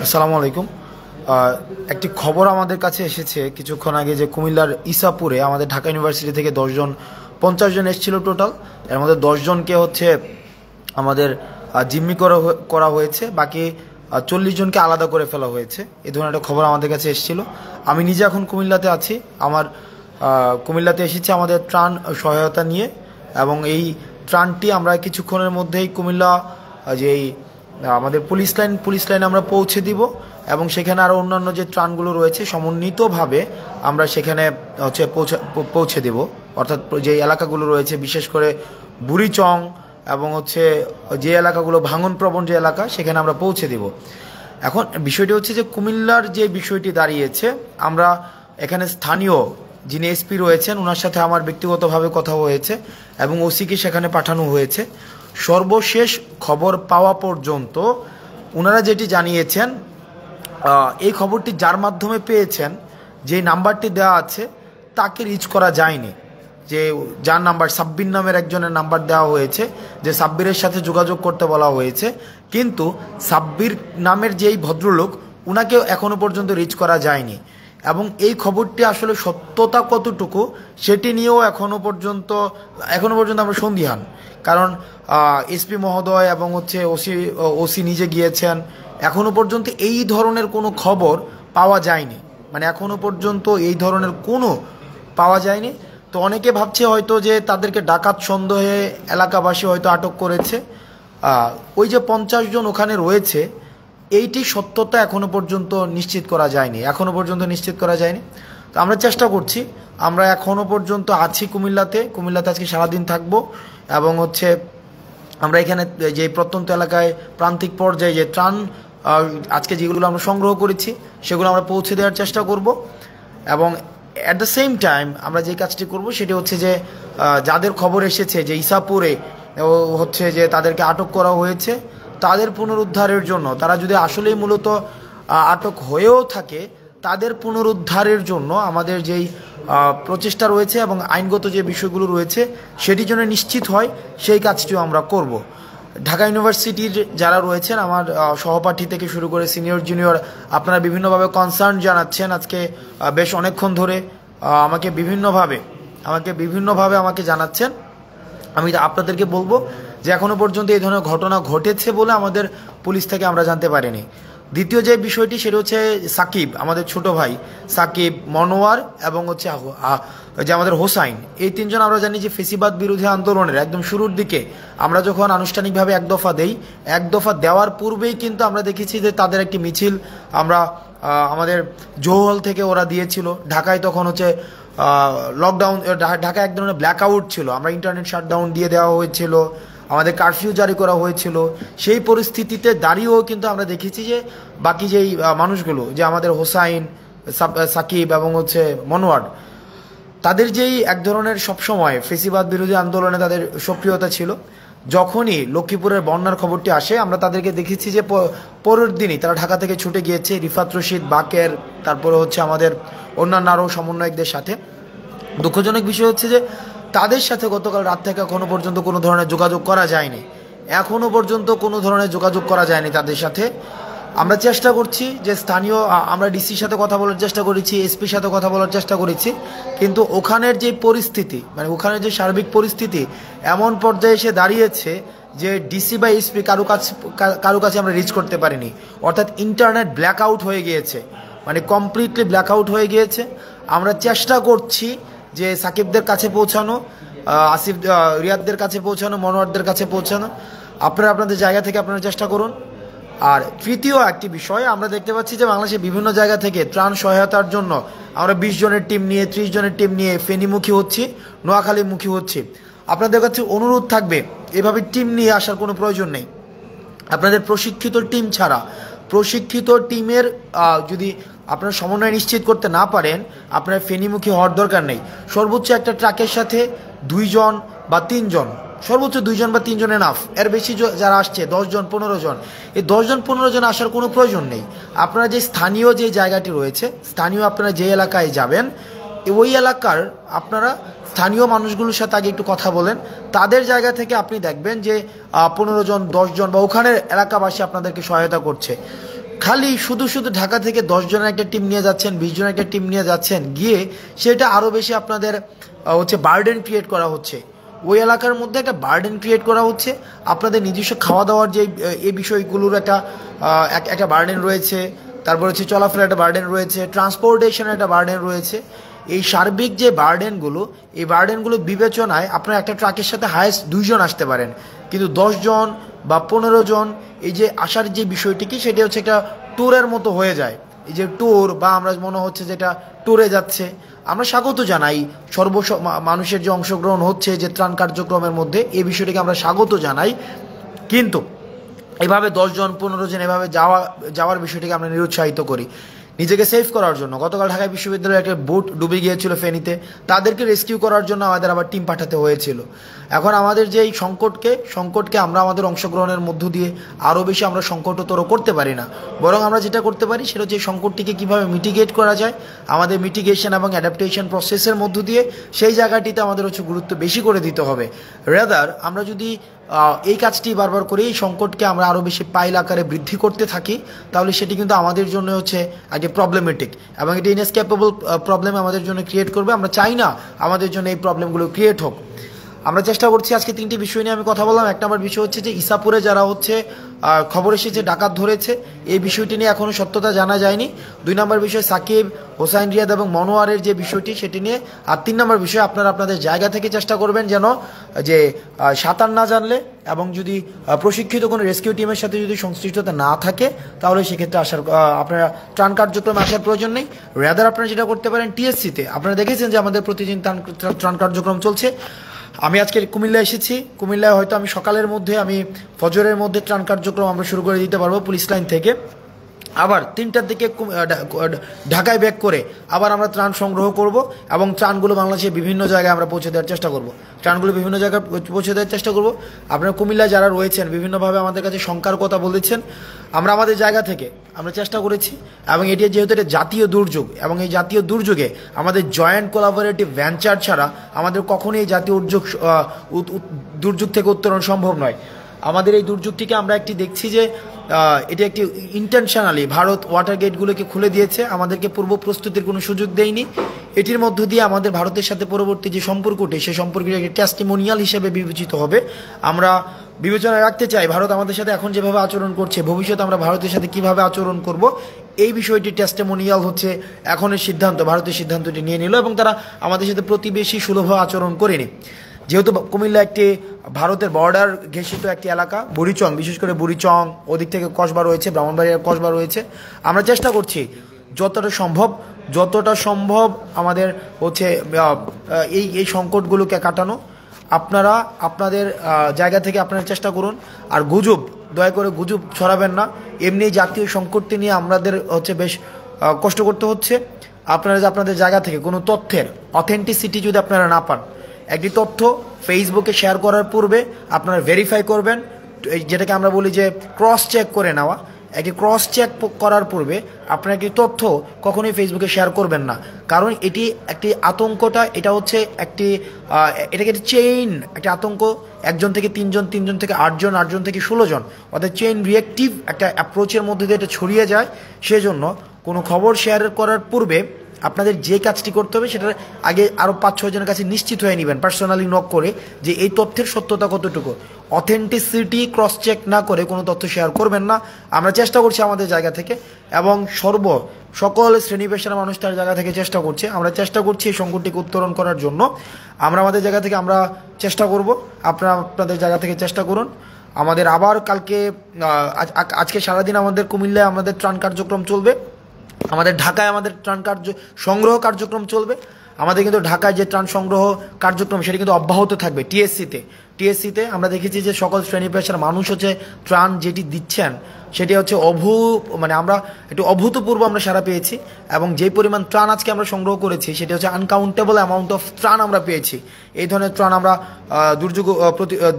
আসসালামু আলাইকুম। একটি খবর আমাদের কাছে এসেছে কিছুক্ষণ আগে যে কুমিল্লার ইসাপুরে আমাদের ঢাকা ইউনিভার্সিটি থেকে 50 জন এসেছিল টোটাল। এর মধ্যে 10 জনকে আমাদের জিম্মি করা হয়েছে, বাকি 40 জনকে আলাদা করে ফেলা হয়েছে। এই ধরনের একটা খবর আমাদের কাছে এসেছিল। আমি নিজে এখন কুমিল্লাতে আছি। কুমিল্লাতে এসেছি আমাদের ত্রাণ সহায়তা নিয়ে, এবং এই ত্রাণটি আমরা কিছুক্ষণের মধ্যেই কুমিল্লা যেই আমাদের পুলিশ লাইন আমরা পৌঁছে দিব, এবং সেখানে আরও অন্যান্য যে ত্রাণগুলো রয়েছে সমন্বিতভাবে আমরা সেখানে পৌঁছে দেব। অর্থাৎ যে এলাকাগুলো রয়েছে বিশেষ করে বুড়িচং এবং যে এলাকাগুলো ভাঙনপ্রবণ যে এলাকা, সেখানে আমরা পৌঁছে দেব। এখন বিষয়টি হচ্ছে যে কুমিল্লার যে বিষয়টি দাঁড়িয়েছে, আমরা এখানে স্থানীয় যিনি এসপি রয়েছেন ওনার সাথে আমার ব্যক্তিগতভাবে কথা হয়েছে এবং ওসিকে সেখানে পাঠানো হয়েছে। সর্বশেষ খবর পাওয়া পর্যন্ত ওনারা যেটি জানিয়েছেন, এই খবরটি যার মাধ্যমে পেয়েছেন, যে নাম্বারটি দেওয়া আছে তাকে রিচ করা যায়নি। যে যার নাম্বার সাব্বির নামের একজনের নাম্বার দেওয়া হয়েছে, যে সাব্বিরের সাথে যোগাযোগ করতে বলা হয়েছে, কিন্তু সাব্বির নামের যেই ভদ্রলোক ওনাকেও এখনো পর্যন্ত রিচ করা যায়নি। এবং এই খবরটি আসলে সত্যতা কতটুকু সেটি নিয়েও এখনো পর্যন্ত আমরা সন্দিহান। কারণ এসপি মহোদয় এবং ওসি নিজে গিয়েছেন, এখনো পর্যন্ত এই ধরনের কোনো খবর পাওয়া যায়নি। মানে এখনো পর্যন্ত এই ধরনের কোনো পাওয়া যায়নি। তো অনেকে ভাবছে হয়তো যে তাদেরকে ডাকাত সন্দেহে এলাকাবাসী হয়তো আটক করেছে। ওই যে 50 জন ওখানে রয়েছে, এইটি সত্যতা এখনো পর্যন্ত নিশ্চিত করা যায়নি। তো আমরা চেষ্টা করছি। আমরা এখনো পর্যন্ত আছি কুমিল্লাতে আজকে সারাদিন থাকবো, এবং আমরা এখানে যে প্রত্যন্ত এলাকায় প্রান্তিক পর্যায়ে যে ত্রাণ আজকে যেগুলো আমরা সংগ্রহ করেছি সেগুলো আমরা পৌঁছে দেওয়ার চেষ্টা করব। এবং অ্যাট দ্য সেম টাইম আমরা যে কাজটি করব সেটি হচ্ছে যে যাদের খবর এসেছে যে ইসাপুরে যে তাদেরকে আটক করা হয়েছে, তাদের পুনরুদ্ধারের জন্য, তারা যদি আসলেই মূলত আটক হয়েও থাকে, তাদের পুনরুদ্ধারের জন্য আমাদের যেই প্রচেষ্টা রয়েছে এবং আইনগত যে বিষয়গুলো রয়েছে সেটি যেন নিশ্চিত হয়, সেই কাজটিও আমরা করব। ঢাকা ইউনিভার্সিটির যারা রয়েছেন, আমার সহপাঠী থেকে শুরু করে সিনিয়র জুনিয়র, আপনারা বিভিন্নভাবে কনসার্ন জানাচ্ছেন। আজকে বেশ অনেকক্ষণ ধরে আমাকে বিভিন্নভাবে জানাচ্ছেন। আমি আপনাদেরকে বলবো যে এখনো পর্যন্ত এই ধরনের ঘটনা ঘটেছে বলে আমাদের পুলিশ থেকে আমরা জানতে পারিনি। দ্বিতীয় যে বিষয়টি সেটা হচ্ছে সাকিব, আমাদের ছোট ভাই সাকিব, মনোয়ার এবং যে আমাদের হোসাইন, এই তিনজন আমরা জানি যে ফেসিবাদ বিরোধী আন্দোলনের একদম শুরুর দিকে আমরা যখন আনুষ্ঠানিকভাবে এক দফা দেওয়ার পূর্বেই কিন্তু আমরা দেখেছি যে তাদের একটি মিছিল আমাদের জৌহল থেকে ওরা দিয়েছিল। ঢাকায় তখন লকডাউন, ঢাকায় এক ধরনের ব্ল্যাক আউট ছিল, আমরা ইন্টারনেট শাটডাউন দিয়ে দেওয়া হয়েছিল, আমাদের কারফিউ জারি করা হয়েছিল। সেই পরিস্থিতিতে দাঁড়িয়েও কিন্তু আমরা দেখেছি যে বাকি যেই মানুষগুলো, যে আমাদের হোসাইন, সাকিব এবং মনোয়ার, তাদের যেই এক ধরনের সবসময় ফেসিবাদ বিরোধী আন্দোলনে তাদের সক্রিয়তা ছিল। যখনই লক্ষ্মীপুরের বন্যার খবরটি আসে, আমরা তাদেরকে দেখেছি যে পরের দিনই তারা ঢাকা থেকে ছুটে গিয়েছে রিফাত রশিদ, বাকের, তারপরে আমাদের অন্যান্য আরও সমন্বয়কদের সাথে। দুঃখজনক বিষয় হচ্ছে যে তাদের সাথে গতকাল রাত থেকে এখনো পর্যন্ত কোনো ধরনের যোগাযোগ করা যায়নি। তাদের সাথে আমরা চেষ্টা করছি যে আমরা ডিসির সাথে কথা বলার চেষ্টা করেছি, এসপির সাথে কথা বলার চেষ্টা করেছি, কিন্তু ওখানের যে পরিস্থিতি, মানে ওখানের যে সার্বিক পরিস্থিতি এমন পর্যায়ে এসে দাঁড়িয়েছে যে ডিসি বা এসপি কারো কাছে আমরা রিচ করতে পারিনি। অর্থাৎ ইন্টারনেট ব্ল্যাক আউট হয়ে গিয়েছে, মানে কমপ্লিটলি ব্ল্যাক আউট হয়ে গিয়েছে। আমরা চেষ্টা করছি যে সাকিবদের কাছে পৌঁছানো, আসিফ রিয়াদদের কাছে পৌঁছানো, মনোয়ারদের কাছে পৌঁছানো। আপনারা আপনাদের জায়গা থেকে আপনারা চেষ্টা করুন। আর তৃতীয় একটি বিষয়, আমরা দেখতে পাচ্ছি যে বাংলাদেশের বিভিন্ন জায়গা থেকে ত্রাণ সহায়তার জন্য আমরা 20 জনের টিম নিয়ে, 30 জনের টিম নিয়ে ফেনীমুখী হচ্ছি, নোয়াখালীমুখী হচ্ছি। আপনাদের কাছে অনুরোধ থাকবে, এভাবে টিম নিয়ে আসার কোনো প্রয়োজন নেই। আপনাদের প্রশিক্ষিত টিম ছাড়া, প্রশিক্ষিত টিমের যদি আপনারা সমন্বয় নিশ্চিত করতে না পারেন, আপনারা ফেনীমুখী হওয়ার দরকার নেই। সর্বোচ্চ একটা ট্রাকের সাথে 2 জন বা 3 জন, সর্বোচ্চ 2 জন বা 3 জন এনাফ। এর বেশি যারা আসছে 10 জন 15 জন, এই 10 জন 15 জন আসার কোনো প্রয়োজন নেই। আপনারা যে স্থানীয় যে জায়গাটি রয়েছে, আপনারা যে এলাকায় যাবেন, ওই এলাকার আপনারা স্থানীয় মানুষগুলোর সাথে আগে একটু কথা বলেন। তাদের জায়গা থেকে আপনি দেখবেন যে 15 জন 10 জন বা ওখানের এলাকাবাসী আপনাদেরকে সহায়তা করছে। খালি শুধু শুধু ঢাকা থেকে 10 জনের একটা টিম নিয়ে যাচ্ছেন, 20 জনের একটা টিম নিয়ে যাচ্ছেন, গিয়ে সেটা আরও বেশি আপনাদের হচ্ছে বার্ডেন ক্রিয়েট করা হচ্ছে। ওই এলাকার মধ্যে একটা বার্ডেন ক্রিয়েট করা হচ্ছে। আপনাদের নিজস্ব খাওয়া দাওয়ার যে এই বিষয়গুলোর একটা বার্ডেন রয়েছে, তারপর হচ্ছে চলাফেরার একটা বার্ডেন রয়েছে, ট্রান্সপোর্টেশনের একটা বার্ডেন রয়েছে। এই সার্বিক যে বার্ডেনগুলো, এই বার্ডেনগুলো বিবেচনায় আপনার একটা ট্রাকের সাথে হায়েস্ট 2 জন আসতে পারেন, কিন্তু 10 জন বা 15 জন এই যে আসার যে বিষয়টি কি, সেটা হচ্ছে একটা ট্যুরের মতো হয়ে যায়। এই যে ট্যুর বা আমরা মনে হচ্ছে যেটা ট্যুরে যাচ্ছে, আমরা স্বাগত জানাই মানুষের যে অংশগ্রহণ হচ্ছে যে ত্রাণ কার্যক্রমের মধ্যে, এই বিষয়টিকে আমরা স্বাগত জানাই। কিন্তু এভাবে 10 জন 15 জন এভাবে যাওয়ার বিষয়টিকে আমরা নিরুৎসাহিত করি নিজেকে সেভ করার জন্য। গতকাল ঢাকা বিশ্ববিদ্যালয়ে একটা বোট ডুবে গিয়েছিল ফেনীতে, তাদেরকে রেস্কিউ করার জন্য আমাদের আবার টিম পাঠাতে হয়েছিল। এখন আমাদের যে এই সংকটকে আমরা আমাদের অংশগ্রহণের মধ্য দিয়ে আরও বেশি আমরা সংকটতর করতে পারি না, বরং আমরা যেটা করতে পারি সেটা হচ্ছে সংকটটিকে কীভাবে মিটিগেট করা যায়, আমাদের মিটিগেশন এবং অ্যাডাপ্টেশন প্রসেসের মধ্য দিয়ে সেই জায়গাটিতে আমাদের হচ্ছে গুরুত্ব বেশি করে দিতে হবে। রেদার আমরা যদি এই কাজটি বারবার করে এই সংকটকে আমরা আরও বেশি পাইল আকারে বৃদ্ধি করতে থাকি, তাহলে সেটি কিন্তু আমাদের জন্য হচ্ছে আগে প্রবলেমেটিক এবং এটি ইনএসকেপেবল প্রবলেম আমাদের জন্য ক্রিয়েট করবে। আমরা চাই না আমাদের জন্য এই প্রবলেমগুলো ক্রিয়েট হোক। আমরা চেষ্টা করছি, আজকে 3টি বিষয় নিয়ে আমি কথা বললাম। 1 নম্বর বিষয় হচ্ছে যে ইসাপুরে যারা হচ্ছে খবর এসেছে ডাকাত ধরেছে, এই বিষয়টি নিয়ে এখনও সত্যতা জানা যায়নি। 2 নম্বর বিষয় সাকিব, হোসাইন রিয়াদ এবং মনোয়ারের যে বিষয়টি সেটি নিয়ে। আর 3 নম্বর বিষয় আপনারা আপনাদের জায়গা থেকে চেষ্টা করবেন যেন যে সাঁতার না জানলে এবং যদি প্রশিক্ষিত কোনো রেস্কিউ টিমের সাথে যদি সংশ্লিষ্টতা না থাকে, তাহলে সেক্ষেত্রে আপনারা ত্রাণ কার্যক্রমে আসার প্রয়োজন নেই। রেদার আপনারা যেটা করতে পারেন টিএসসিতে, আপনারা দেখেছেন যে আমাদের প্রতিদিন ত্রাণ কার্যক্রম চলছে। আমি আজকে কুমিল্লা এসেছি, কুমিল্লায় হয়তো আমি সকালের মধ্যে ফজরের মধ্যে ত্রাণ কার্যক্রম আমরা শুরু করে দিতে পারবো পুলিশ লাইন থেকে। আবার 3টার দিকে ঢাকায় ব্যাক করে আবার আমরা ত্রাণ সংগ্রহ করব এবং ত্রাণগুলো বাংলাদেশের বিভিন্ন জায়গায় আমরা পৌঁছে দেওয়ার চেষ্টা করব। ত্রাণগুলো বিভিন্ন জায়গায় পৌঁছে দেওয়ার চেষ্টা করব। আপনারা কুমিল্লায় যারা রয়েছেন বিভিন্নভাবে আমাদের কাছে শঙ্কার কথা বলেছেন, আমরা আমাদের জায়গা থেকে আমরা চেষ্টা করেছি। এবং এটি যেহেতু এটা জাতীয় দুর্যোগ এবং এই জাতীয় দুর্যোগে আমাদের জয়েন্ট কোলাবোরেটিভ ভেঞ্চার ছাড়া আমাদের কখনোই এই জাতীয় দুর্যোগ থেকে উত্তরণ সম্ভব নয়। আমাদের এই দুর্যোগটিকে আমরা দেখছি যে এটি একটি ইন্টেনশনালি ভারত ওয়াটার গেটগুলোকে খুলে দিয়েছে, আমাদেরকে পূর্ব প্রস্তুতির কোনো সুযোগ দেয়নি। এটির মধ্য দিয়ে আমাদের ভারতের সাথে পরবর্তী যে সম্পর্কটি, সেই সম্পর্কটি একটি টেস্টিমোনিয়াল হিসেবে বিবেচিত হবে। আমরা বিবেচনায় রাখতে চাই ভারত আমাদের সাথে এখন যেভাবে আচরণ করছে, ভবিষ্যতে আমরা ভারতের সাথে কিভাবে আচরণ করব, এই বিষয়টি টেস্টিমোনিয়াল হচ্ছে এখনের সিদ্ধান্ত। ভারতের সিদ্ধান্তটি নিয়ে নিল এবং তারা আমাদের সাথে প্রতিবেশী সুলভ আচরণ করেনি। যেহেতু কুমিল্লা একটি ভারতের বর্ডার ঘেঁষিত একটি এলাকা, বুড়িচং, বিশেষ করে বুড়িচং, ওদিক থেকে কসবা রয়েছে, ব্রাহ্মণবাড়িয়ার কসবা রয়েছে, আমরা চেষ্টা করছি যতটা সম্ভব আমাদের হচ্ছে এই সংকটগুলোকে কাটানো। আপনারা আপনাদের জায়গা থেকে আপনারা চেষ্টা করুন। আর দয়া করে গুজব ছড়াবেন না। এমনি জাতীয় সংকটটি নিয়ে আমাদের হচ্ছে বেশ কষ্ট করতে হচ্ছে। আপনারা যে আপনাদের জায়গা থেকে কোনো তথ্যের অথেন্টিসিটি যদি আপনারা না পান, একটি তথ্য ফেসবুকে শেয়ার করার পূর্বে আপনারা ভেরিফাই করবেন, যেটাকে আমরা বলি যে ক্রস চেক করে নেওয়া। একটি ক্রস চেক করার পূর্বে আপনারা একটি তথ্য কখনোই ফেসবুকে শেয়ার করবেন না, কারণ এটি একটি আতঙ্কটা, এটাকে একটি চেইন, একটি আতঙ্ক। 1 জন থেকে 3 জন, 3 জন থেকে 8 জন, 8 জন থেকে 16 জন, অর্থাৎ চেইন রিয়েক্টিভ একটা অ্যাপ্রোচের মধ্যে দিয়ে এটা ছড়িয়ে যায়। সেজন্য কোনো খবর শেয়ার করার পূর্বে আপনাদের যে কাজটি করতে হবে সেটা আগে আরও 5-6 জনের কাছে নিশ্চিত হয়ে নেবেন, পার্সোনালি নক করে, যে এই তথ্যের সত্যতা কতটুকু। অথেন্টিসিটি ক্রস চেক না করে কোনো তথ্য শেয়ার করবেন না। আমরা চেষ্টা করছি আমাদের জায়গা থেকে, এবং সকল শ্রেণী পেশার মানুষ তার জায়গা থেকে চেষ্টা করছে। আমরা চেষ্টা করছি এই সংকটটিকে উত্তরণ করার জন্য। আমরা আমাদের জায়গা থেকে আমরা চেষ্টা করব, আপনারা আপনাদের জায়গা থেকে চেষ্টা করুন। আমাদের আবার আজকে সারাদিন আমাদের কুমিল্লায় আমাদের ত্রাণ কার্যক্রম চলবে, আমাদের ঢাকায় আমাদের ত্রাণ সংগ্রহ কার্যক্রম চলবে। আমাদের কিন্তু ঢাকায় যে ত্রাণ সংগ্রহ কার্যক্রম সেটা কিন্তু অব্যাহত থাকবে। টিএসসিতে আমরা দেখেছি যে সকল শ্রেণী পেশার মানুষ হচ্ছে ত্রাণ যেটি দিচ্ছেন সেটি হচ্ছে আমরা একটু অভূতপূর্ব আমরা সাড়া পেয়েছি, এবং যেই পরিমাণ ত্রাণ আজকে আমরা সংগ্রহ করেছি সেটি হচ্ছে আনকাউন্টেবল অ্যামাউন্ট অফ ত্রাণ আমরা পেয়েছি। এই ধরনের ত্রাণ আমরা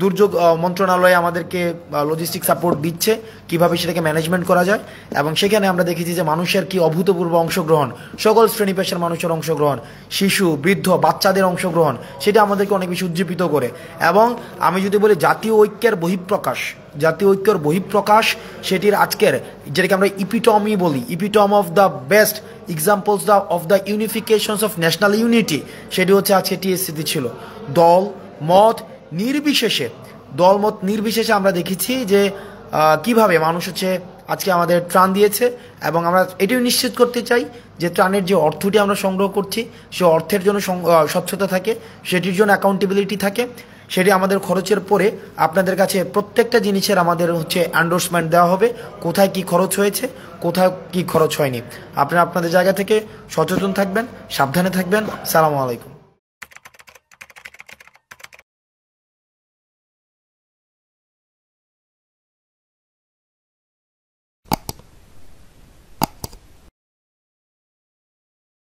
দুর্যোগ মন্ত্রণালয়ে আমাদেরকে লজিস্টিক সাপোর্ট দিচ্ছে কিভাবে সেটাকে ম্যানেজমেন্ট করা যায়, এবং সেখানে আমরা দেখেছি যে মানুষের কি অভূতপূর্ব অংশগ্রহণ, সকল শ্রেণী পেশার মানুষের অংশগ্রহণ, শিশু, বৃদ্ধ, বাচ্চাদের অংশগ্রহণ, সেটা আমাদেরকে অনেক বেশি উজ্জীবিত করে। এবং আমি যদি বলি জাতীয় ঐক্যের বহিঃপ্রকাশ, জাতীয় ঐক্যর বহিঃপ্রকাশ, সেটির আজকের যেটাকে আমরা ইপিটমি বলি, ইপিটম of the best examples of the ইউনিফিকেশনস of national unity, সেটি হচ্ছে আজকে টিএসসিতে ছিল। দল মত নির্বিশেষে আমরা দেখেছি যে কিভাবে মানুষ হচ্ছে আজকে আমাদের ত্রাণ দিয়েছে, এবং আমরা এটিও নিশ্চিত করতে চাই যে ত্রাণের যে অর্থটি আমরা সংগ্রহ করছি সে অর্থের জন্য স্বচ্ছতা থাকে, সেটির জন্য অ্যাকাউন্টেবিলিটি থাকে, সেটি আমাদের খরচের পরে আপনাদের কাছে প্রত্যেকটা জিনিসের আমাদের হচ্ছে এন্ডোর্সমেন্ট দেওয়া হবে, কোথায় কি খরচ হয়েছে, কোথায় কি খরচ হয়নি। আপনারা আপনাদের জায়গা থেকে সচেতন থাকবেন, সাবধানে থাকবেন। সালামু আলাইকুম।